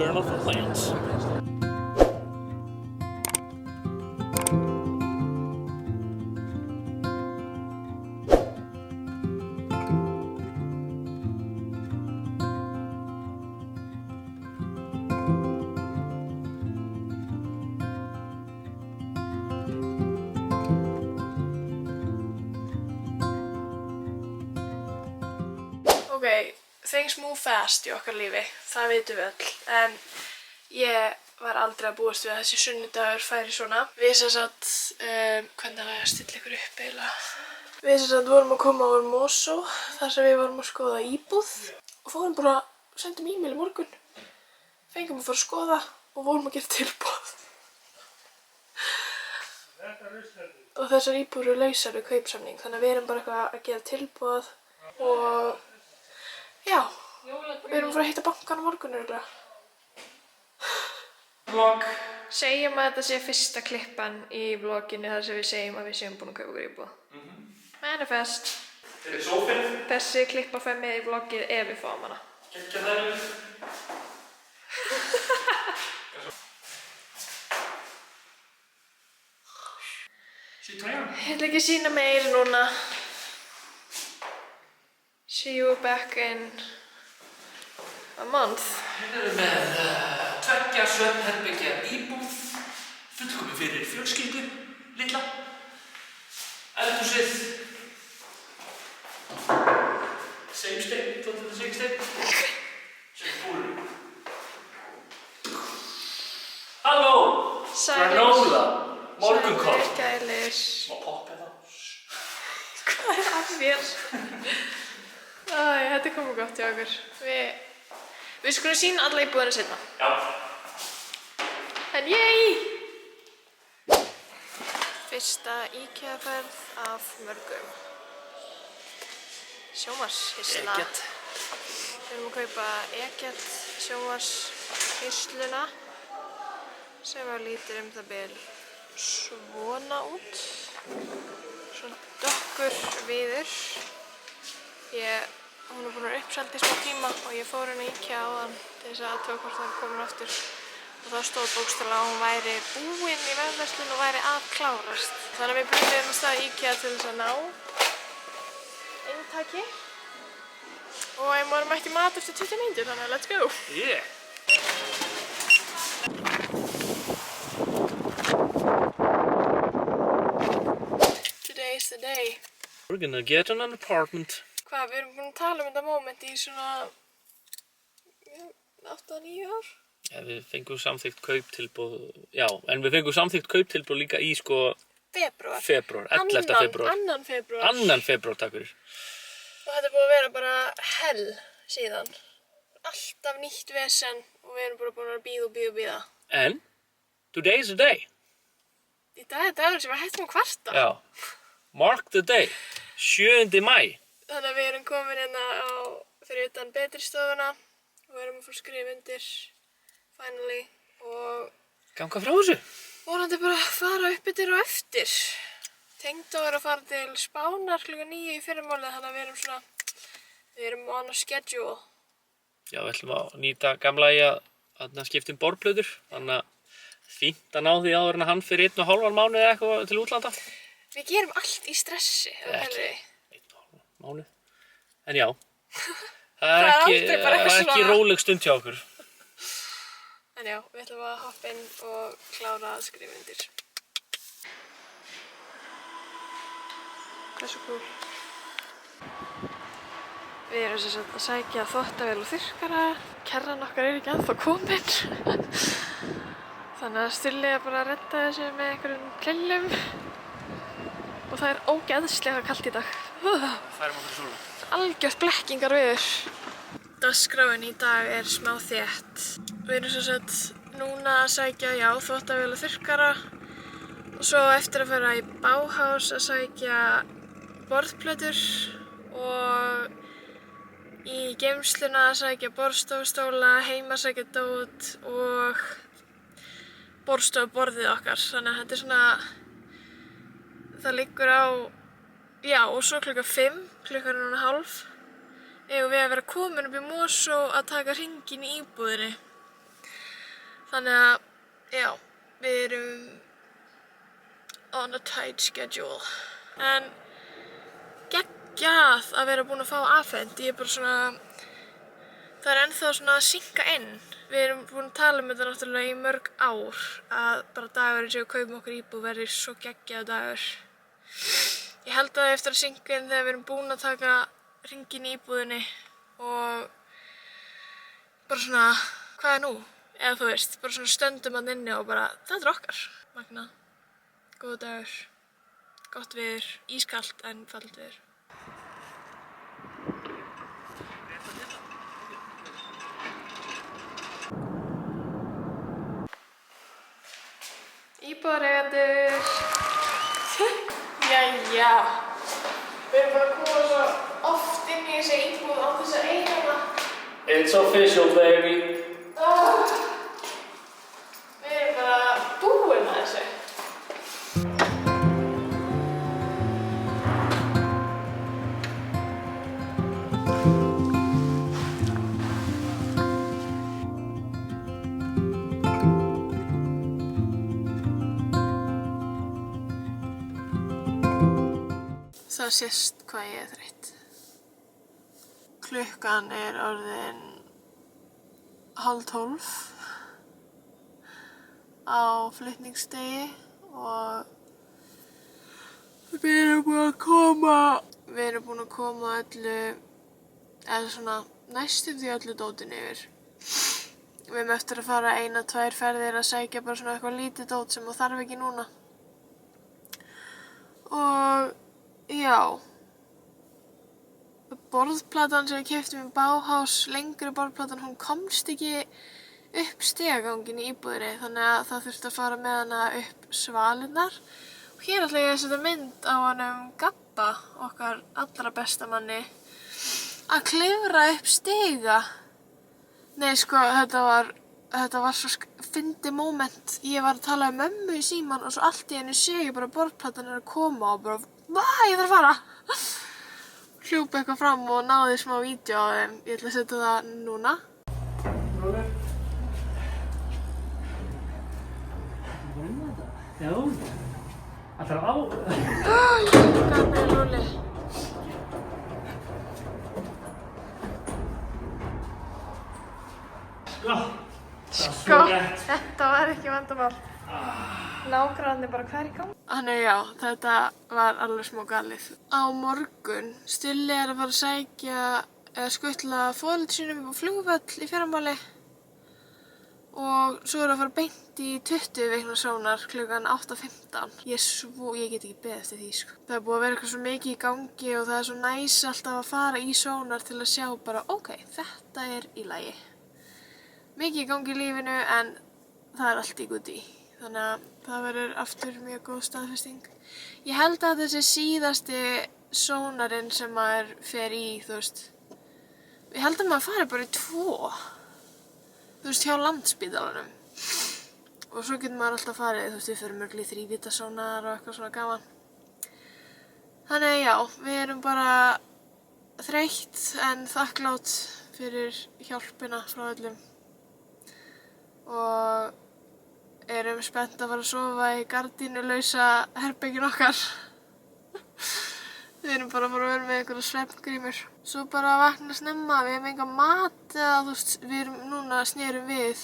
turn off the plants. Okay, things move fast í okkar lífi, það vitum við öll, en ég var aldrei að búast við að þessi sunnudagur færi svona. Við sem sagt, hvernig var ég að stilla ykkur upp eiginlega? Við sem sagt vorum að koma úr Mosó, þar sem við vorum að skoða íbúð og fórum bara að senda e-mail í morgun. Fengum að fara að skoða og vorum að gera tilboð. Og þessar íbúðir eru lausar við kaupsamning, þannig að við erum bara eitthvað að gera tilboð og já, við erum að fara að hitta bankann á morgun örugglega. Vlog. Segjum að þetta sé fyrsta klippan í vloginu þar sem við segjum að við séum búin að kaupa okkur íbúð. Manifest. Þetta er sófinn. Þessi klippa fær með í vlogið ef við fáum hana. Gekkja það í. Ég ætla ekki að sýna meira núna. See you back in a month. Við erum með 2 svefnherbergja íbúð, fullkomin fyrir fjölskyldu, litla, eldhúsið, segjumsteinn, 26 steinn, sem búlur. Halló! Granola, morgunkorn. Sælir, gælir. Smá popp eða. Hvað er að þér? Æ, þetta er komið gott hjá okkur. Við skulum sýna alla íbúðina seinna. Já. En yey! Fyrsta IKEA-ferð af mörgum. Sjónvarpshyssla. Eggert. Við erum að kaupa Eggert sjónvarpshysluna sem lítur það bil svona út. Svona dökkur viður. Hún er búin að vera uppseld í smá tíma og ég fór henni í IKEA áðan til þess að athuga hvort það er komin aftur. Og þá stóð bókstaflega að hún væri búin í vefverslun og væri að klárast. Þannig að við brunum að stað IKEA til þess að ná inntaki. Og ég maður mætti mat eftir 20 mínútur, þannig að let's go! Yeah! Today is the day. We're gonna get an apartment. Hvað, við erum búin að tala þetta moment í svona 8-9 ár? Ja, við fengum samþykkt kauptilboð, já, en við fengum samþykkt kauptilboð líka í sko Febrúar, 11. febrúar. 2. febrúar. 2. febrúar, takk fyrir. Og þetta er búin að vera bara hell síðan. Alltaf nýtt vesen og við erum bara búin að bíða. En, today is the day. Í dag er dagur sem við hættum að kvarta. Já, mark the day, 7. maí. Þannig að við erum komin hérna fyrir utan betri stofuna og við erum að fara að skrifa undir, finally, og Ganga frá þessu. vonandi bara að fara upp yfir og eftir. Tengdó er að fara til Spánar klukkan 9 í fyrramálið, þannig að við erum on a schedule. Já, við ætlum að nýta gamla í að skipta borplötur, þannig að fínt að ná því áður en að hann fyrir 1,5 mánuð eða eitthvað til útlanda. Við gerum allt í stressi, Ekki. 1,5 mánuð. En já, það er er aldrei bara eitthvað ekki svona. róleg stund hjá okkur. En já, við ætlum að hoppa inn og klára að skrifa undir. Það er svo cool. Við erum sem sagt að sækja þvottavél og þurrkara. Kerran okkar er ekki ennþá komin. Þannig að Stulli er bara að redda þessu með einhverjum klellum. Og það er ógeðslega kalt í dag. Færum okkur svona. Algjört blekkingar viður. Dagskráin í dag er smá þétt. Við erum sem sagt núna að sækja, þvottavél og þurrkara. Og svo eftir að fara í Bauhaus að sækja borðplötur. Og í geymsluna að sækja borðstofustóla, heima að sækja dót og borðstofuborðið okkar. Þannig að þetta er svona, það liggur á, og svo klukkan 5, klukkan er núna 4:30, eigum við að vera komin upp í Mosó að taka hringinn í íbúðinni. Þannig að, já, við erum on a tight schedule. En geggjað að vera búin að fá afhent. Ég er bara svona, það er ennþá svona að synka inn. Við erum búin að tala þetta náttúrulega í mörg ár að bara dagurinn sem við kaupum okkur íbúð verði svo geggjaður dagur. Ég held að eftir að synka inn þegar við erum búin að taka hringinn í íbúðinni og bara svona, hvað er nú? Eða þú veist, bara svona stöndum hann inni og bara, þetta er okkar. Magna, góð dagur, gott veður, ískalt en fallet veður. Íbúðareigendur. Jæja. Við erum bara að koma svo oft inn í þessi íbúð á þess að eiga hana. It's official, baby. Við erum bara búin að þessu. Það sést hvað ég er þreytt. Klukkan er orðin 11:30 á flutningsdegi og við erum búin að koma öllu, eða svona næstum því öllu dótinu yfir. Við erum eftir að fara 1-2 ferðir að sækja bara svona eitthvað lítið dót sem þú þarf ekki núna. Og já, borðplatan sem við keyptum í Bauhaus, lengri borðplatan, hún komst ekki upp stigaganginn í íbúðinni þannig að það þurfti að fara með hana upp svalirnar. Og hér ætla ég að setja mynd á honum Gabba, okkar allra besta manni, að klifra upp stiga. Nei sko, þetta var svo fyndið moment. Ég var að tala um mömmu í símann og svo allt í einu sé ég bara borðplatan er að koma og bara ég þarf að fara. Hljópa eitthvað fram og náði smá vídeo á þeim. Ég ætla að setja það núna. Já, alltaf á. Gaf mér lúli. Sko, þetta var ekki vandamál. Nágrannir bara, hvað er í gangi? Þannig já, þetta var alveg smá galið. Á morgun, Stulli er að fara að sækja eða skutla foreldrum sínum upp á flugvöll í fyrramáli og svo er að fara beint í 20 vikna sónar klukkan 8:15. Ég get ekki beðið eftir því sko. Það er búið að vera eitthvað svo mikið í gangi og það er svo næs alltaf að fara í sónar til að sjá bara, ok, þetta er í lagi. Mikið í gangi í lífinu en það er allt í guði. Þannig að það verður aftur mjög góð staðfesting. Ég held að þessi síðasti sónarinn sem maður fer í, þú veist, ég held að maður fari bara í 2, þú veist, hjá Landspítalanum. Og svo getur maður alltaf farið, þú veist, við förum mörgli 3 vítasónar og eitthvað svona gaman. Þannig já, við erum bara þreytt en þakklátt fyrir hjálpina frá öllum. Og erum spennt að fara að sofa í gardínulausa herbergin okkar. Við erum bara að fara að vera með einhverja svefngrímur. Svo bara að vakna snemma, við hefum enga mat eða þú veist, við erum núna snerum við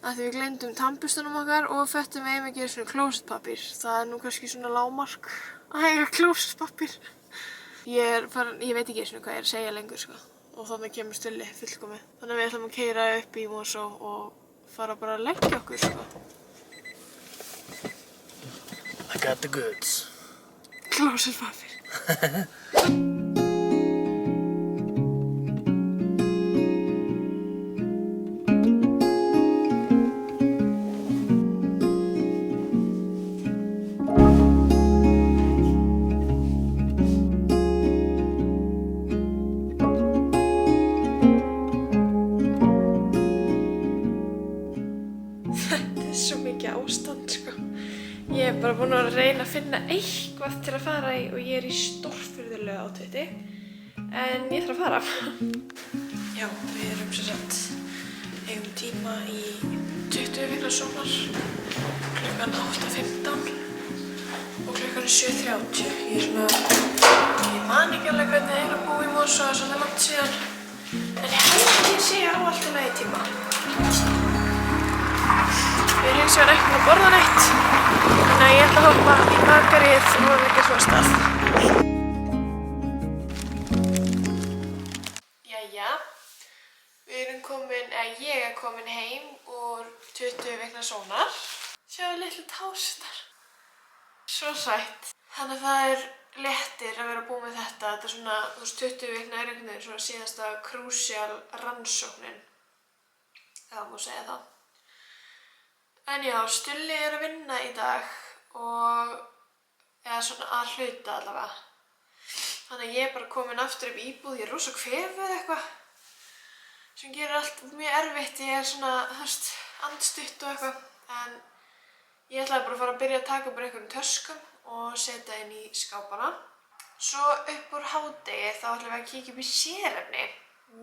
að því við gleymdum tannburstunum okkar og föttum við ekki svona klósettpappír. Það er nú kannski svona lágmark að eiga klósettpappír. Ég veit ekki svona hvað ég er að segja lengur sko. Og þannig kemur Stulli fullkomið. Þannig að við ætlum að keyra upp í Mosó og fara bara að leggja okkur sko. I got the goods. Klósettpappír. Ég er bara búin að reyna að finna eitthvað til að fara í og ég er í stórfurðulegu átfiti. En ég þarf að fara. Já, við erum sem sagt eigum tíma í 20 vikna sónar klukkan 8:15 og klukkan 7:30. Ég man ekki alveg hvernig það að búa í Mosó svona langt síðan, en ég held ég sé á allt í lagi tíma. Við erum hins vegar ekki að borða neitt, þannig að ég ætla að hoppa í bakaríið og leggja svo af stað. Jæja, ég er komin heim úr 20 vikna sónar. Sjáðu litlu tástar. Svo sætt. Þannig að það léttir að vera búin með þetta. Þetta er svona, 20 vikna er einhvern veginn svona síðasta krúsjál rannsóknin. Það má segja það. En já, Stulli er að vinna í dag og eða svona að hluta allavega. Þannig að ég er bara komin aftur upp í íbúð. Ég er rosa kvefuð eitthvað sem gerir allt mjög erfitt. Ég er svona, andstutt og eitthvað. En ég ætlaði bara að fara að byrja að taka bara einhverjum töskum og setja inn í skápana. Svo upp úr hádegi þá ætlum við að kíkja upp í sérefni.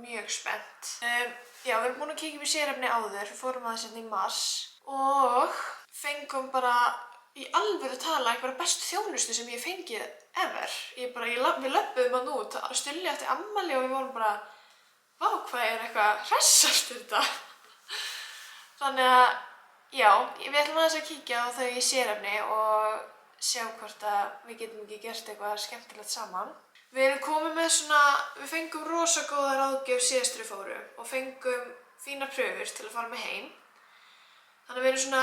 Mjög spennt. Já, við erum búin að kíkja upp í sérefni áður. Við fórum að þessi í mars. Og fengum bara í alvöru tala einhverja bestu þjónustu sem ég fengið ever. Við löbbuðum hann út, Stulli eftir afmæli og við vorum bara, vá, hvað er eitthvað hressast þetta? Þannig að, já, við ætlum aðeins að kíkja á þau í sérefni og sjá hvort að við getum ekki gert eitthvað skemmtilegt saman. Við erum komið með við fengum rosa góða ráðgjöf síðast þegar við fórum og fengum fínar pröfur til að fara með heim. Þannig að við erum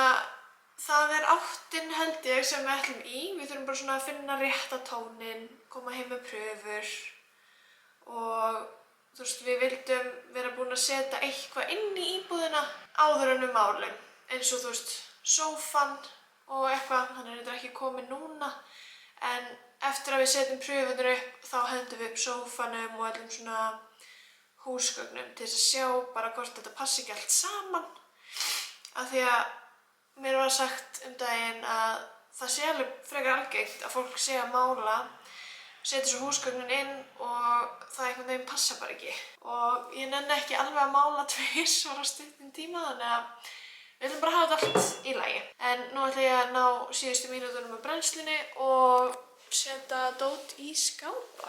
það er áttin held ég sem við ætlum í. Við þurfum bara að finna rétta tónin, koma heim með pröfur og við vildum vera búin að setja eitthvað inn í íbúðina áður en málum. Eins og sófan og eitthvað, hann er þetta ekki komið núna. En eftir að við setjum pröfunir upp þá hendum við upp sófanum og öllum húsgögnum til þess að sjá bara hvort þetta passi ekki allt saman. Af því að mér var sagt daginn að það sé alveg frekar algengt að fólk sé að mála, setja svo húsgögnin inn og það einhvern veginn passa bara ekki. Og ég nenni ekki alveg að mála tvisvar á stuttum tíma, þannig að við ætlum bara að hafa þetta allt í lagi. En nú ætla ég að ná síðustu mínútunum af brennslunni og setja dót í skápa.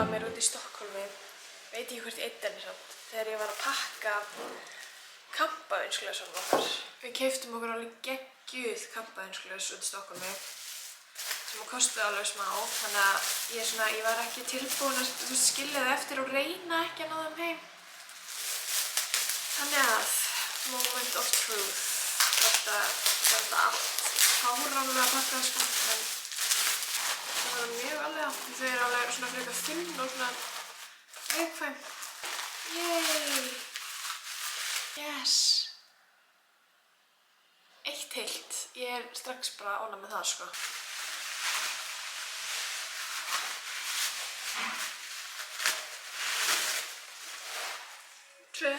Mér út í Stokkhólmi, veit ég hvort ég einn er samt, þegar ég var að pakka kampavínsglösunum okkar. Við keyptum okkur alveg geggjuð kampavínsglös út í Stokkhólmi sem kostuði alveg smá, þannig að ég var ekki tilbúin að skilja það eftir og reyna ekki að ná þeim heim. Þannig að, moment of truth, þetta allt fáránlega pakkað en það var mjög alveg á. Þau eru alveg frekar þunn og viðkvæm. Yay! Yes! Eitt heilt. Ég er strax bara ánægð með það, Tvö.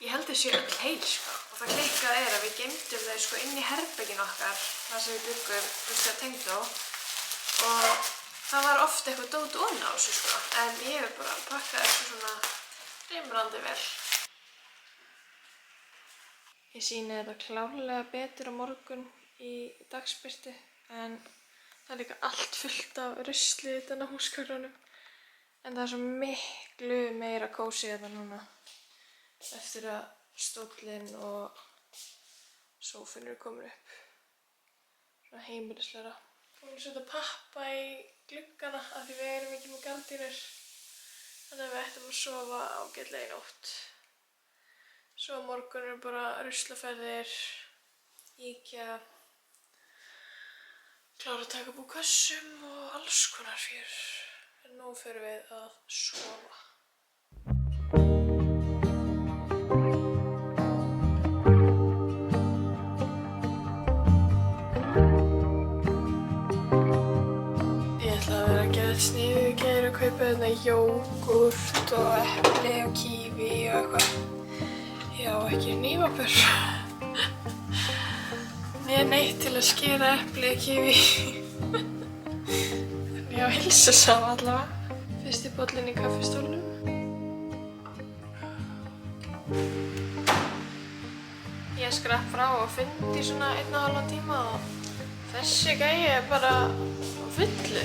Ég held þau séu öll heil, og það klikkaða er að við geymdum þau inn í herberginu okkar, þar sem við byggum að Tengdó, og það var oft eitthvað dót ofan á þessu, en ég hef bara pakkað þessu rimrandi vel. Ég sýni þetta klárlega betur á morgun í dagsbirtu, en það er líka allt fullt af rusli utan á húsgögnunum, en það er svo miklu meira kósí þetta núna. Eftir að stóllinn og sófinn eru komin upp. Svona heimilislegra. Búin að setja pappa í gluggana af því við erum ekki með gardínur. Þannig að við ættum að sofa ágætlega í nótt. Svo á morgun eru bara ruslaferðir, IKEA, klára að taka upp úr kössum og alls konar fjör. En nú förum við að sofa. Ég ætla að vera að gera sniðugt í gær og kaupa þarna jógúrt og epli og kíví og eitthvað. Já, ekki hnífapör. Ég er neitt til að skera epli og kíví. En ég á heilsusam allavega. Fyrsti bollinn í kaffistólnum. Ég skrapp frá og fundi í svona 1,5 tíma og þessi gæi er bara á fullu.